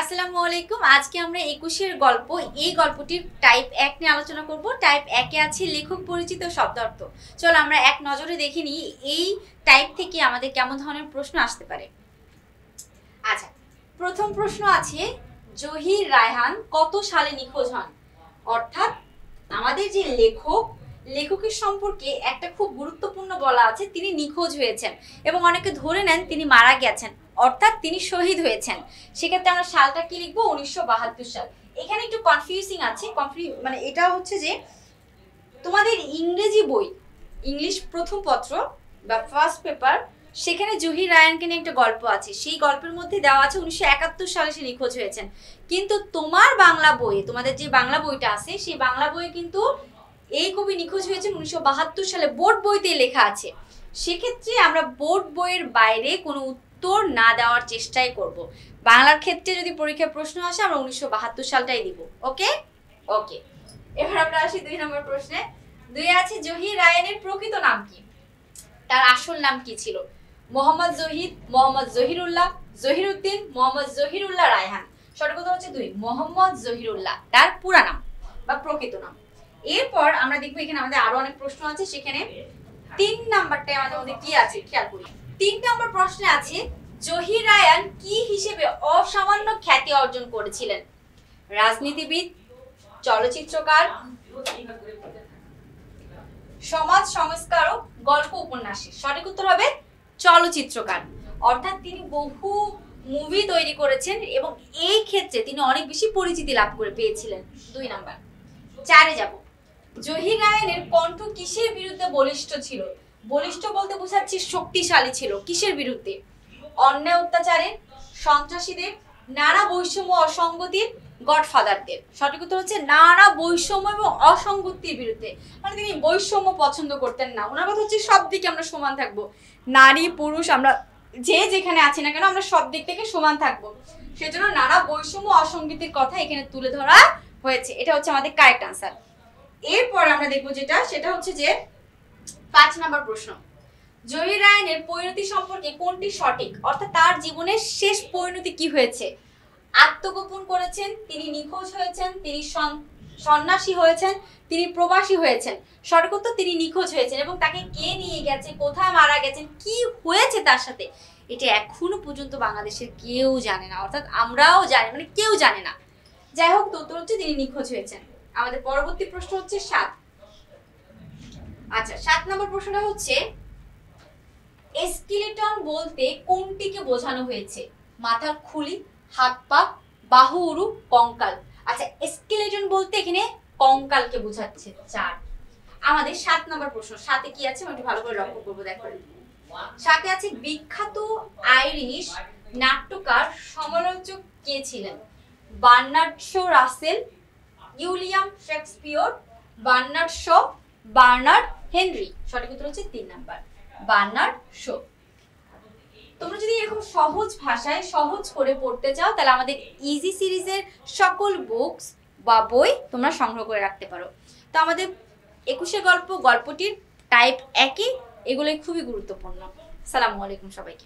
আসসালামু আলাইকুম। আজকে আমরা 21-এর গল্প, এই গল্পটির টাইপ 1 নিয়ে আলোচনা করব। টাইপ 1-এ আছে লেখক পরিচিত শব্দার্থ। চলো আমরা এক নজরে দেখে নিই এই টাইপ থেকে আমাদের কেমন ধরনের প্রশ্ন আসতে পারে। আচ্ছা, প্রথম প্রশ্ন আছে জহির রায়হান কত সালে নিখোঁজ হন? অর্থাৎ আমাদের যে লেখকের সম্পর্কে একটা খুব গুরুত্বপূর্ণ বলা আছে, তিনি নিখোঁজ হয়েছেন এবং অনেকে ধরে নেন তিনি মারা গেছেন, অর্থাৎ তিনি শহীদ হয়েছেন। সেক্ষেত্রে আমরা সালটা কি লিখবো? 1972 সাল। এখানে একটু কনফিউজিং আছে, মানে এটা হচ্ছে যে তোমাদের ইংরেজি বই, ইংলিশ প্রথম পত্র বা ফার্স্ট পেপার, সেখানে জহির রায়হানকে নিয়ে একটা গল্প আছে। সেই গল্পের মধ্যে দেওয়া আছে 1971 সালে সে নিখোঁজ হয়েছেন। কিন্তু তোমার বাংলা বইয়ে, তোমাদের যে বাংলা বইটা আছে সেই বাংলা বইয়ে কিন্তু এই কবি নিখোঁজ হয়েছেন 1972 সালে, বোর্ড বইতে লেখা আছে। সেক্ষেত্রে আমরা বোর্ড বইয়ের বাইরে কোনো উত্তর না দেওয়ার চেষ্টাই করব। বাংলার ক্ষেত্রে যদি পরীক্ষায় প্রশ্ন আসে আমরা 1972 সালটাই দিব। ওকে ওকে, এবার আমরা আসি 2 নম্বর প্রশ্নে। 2 আছে জহির রায়হানের প্রকৃত নাম কি? তার আসল নাম কি ছিল? মোহাম্মদ জহিদ, মোহাম্মদ জহিরুল্লাহ, জহিরউদ্দিন, মোহাম্মদ জহিরুল্লাহ রায়হান। সঠিক উত্তর হচ্ছে 2, মোহাম্মদ জহিরুল্লাহ তার পুরা নাম বা প্রকৃত নাম। এরপর আমরা দেখবো এখানে আমাদের আরো অনেক প্রশ্ন আছে। সেখানে 3 নাম্বারটায় আমাদের মধ্যে কি আছে খেয়াল করি। 3 নম্বর প্রশ্নে আছে জহির রায়হান কি হিসেবে অসামান্য খ্যাতি অর্জন করেছিলেন? রাজনীতিবিদ, চলচ্চিত্রকার, সমাজ সংস্কারক, গল্প উপন্যাসী। সঠিক উত্তর হবে চলচ্চিত্রকার। অর্থাৎ তিনি বহু মুভি তৈরি করেছেন এবং এই ক্ষেত্রে তিনি অনেক বেশি পরিচিতি লাভ করে পেয়েছিলেন। 2 নাম্বার। 4-এ যাব। জহির রায়হানের কণ্ঠ কিসের বিরুদ্ধে বলিষ্ঠ ছিল? বলিষ্ঠ বলতে বোঝাচ্ছি শক্তিশালী ছিল। কিসের বিরুদ্ধে? অন্যায় অত্যাচারের, সন্ত্রাসীদের, নানা বৈষম্য অসঙ্গতির, গডফাদারদের। সঠিক উত্তর হচ্ছে নানা বৈষম্য এবং অসঙ্গতির বিরুদ্ধে। মানে তিনি বৈষম্য পছন্দ করতেন না। ওনার কথা হচ্ছে সব দিকে আমরা সমান থাকবো, নারী পুরুষ আমরা যে যেখানে আছি না কেন আমরা সব দিক থেকে সমান থাকবো। সেজন্য নানা বৈষম্য অসঙ্গতির কথা এখানে তুলে ধরা হয়েছে। এটা হচ্ছে আমাদের কারেক্ট আনসার। এরপর আমরা দেখবো সেটা হচ্ছে যে 5 নম্বর প্রশ্ন। জহির রায়হানের পরিণতি সম্পর্কে কোনটি সঠিক? অর্থাৎ তার জীবনের শেষ পরিণতি কি হয়েছে? আত্মগোপন করেছেন, তিনি নিখোঁজ হয়েছেন, তিনি সন্ন্যাসী হয়েছেন, তিনি প্রবাসী হয়েছেন। সঠিক উত্তর তিনি নিখোঁজ হয়েছেন। এবং তাকে কে নিয়ে গেছে, কোথায় মারা গেছেন, কি হয়েছে তার সাথে, এটা এখনো পর্যন্ত বাংলাদেশের কেউ জানে না। অর্থাৎ আমরাও জানি, মানে কেউ জানে না। যাই হোক, উত্তর হচ্ছে তিনি নিখোঁজ হয়েছেন। আমাদের পরবর্তী প্রশ্ন হচ্ছে 7। আচ্ছা, 7 নম্বর প্রশ্নটা হচ্ছে স্কেলিটন বলতে কোনটিকে বোঝানো হয়েছে? মাথার খুলি, হাত পা, বাহু, উরু, কঙ্কাল। আচ্ছা, স্কেলিটন বলতে এখানে কঙ্কালকে বোঝাচ্ছে। 4। আমাদের 7 নম্বর প্রশ্ন। 7-এ কি আছে একটু ভালো করে লক্ষ্য করবো। দেখো, 7-এ আছে বিখ্যাত আইরিশ নাট্যকার সমালোচক কে ছিলেন? Bernard Shaw Russell, William Shakespeare, Bernard Shaw, Bernard Henry. সঠিক উত্তর হচ্ছে 3 নাম্বার, বার্নার্ড শ। তোমরা যদি এরকম সহজ ভাষায় সহজ করে পড়তে চাও তাহলে আমাদের ইজি সিরিজের সকল বুকস বা বই তোমরা সংগ্রহ করে রাখতে পারো। তো আমাদের 21-এর গল্পটির টাইপ 1 এগুলোই খুবই গুরুত্বপূর্ণ। আসসালামু আলাইকুম সবাইকে।